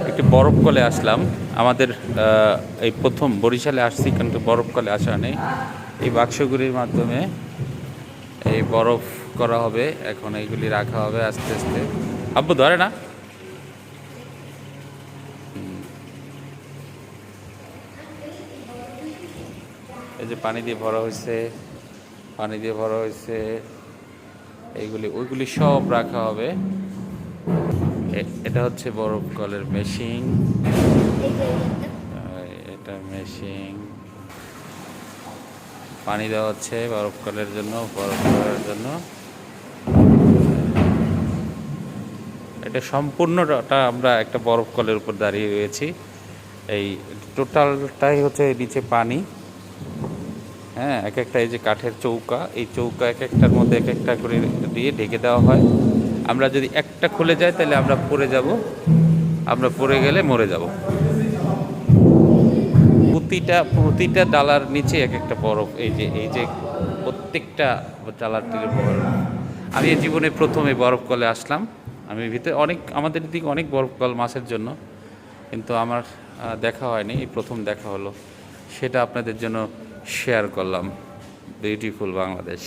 একটি বরফ কলে আসলাম। আমাদের এই প্রথম বরিশালে আসছি, কিন্তু বরফ কলে আসা নেই। এই বাক্সগুলির মাধ্যমে এই বরফ করা হবে। এখন এইগুলি রাখা হবে আস্তে আস্তে। আব্বু ধরে না, এই যে পানি দিয়ে ভরা হয়েছে, পানি দিয়ে ভরা হয়েছে। এইগুলি ওইগুলি সব রাখা হবে। এটা হচ্ছে বরফ কলের মেশিন। এটা মেশিন, পানি দেওয়া হচ্ছে বরফ কলের জন্য, বরফ করার জন্য। এটা সম্পূর্ণটা আমরা একটা বরফ কলের উপর দাঁড়িয়ে রয়েছি। এই টোটালটাই হচ্ছে নিচে পানি। হ্যাঁ, এক একটা এই যে কাঠের চৌকা, এই চৌকা এক একটার মধ্যে এক একটা করে দিয়ে ঢেকে দেওয়া হয়। আমরা যদি একটা খুলে যায় তাহলে আমরা পড়ে যাব, আমরা পড়ে গেলে মরে যাব। প্রতিটা ডালার নিচে এক একটা বরফ। এই যে প্রত্যেকটা ডালার তীরে বরফ। আমি এই জীবনে প্রথম এই বরফ কলে আসলাম। আমি ভিতরে আমাদের দিকে অনেক বরফ কল মাছের জন্য, কিন্তু আমার দেখা হয়নি, এই প্রথম দেখা হলো। সেটা আপনাদের জন্য শেয়ার করলাম। বিউটিফুল বাংলাদেশ।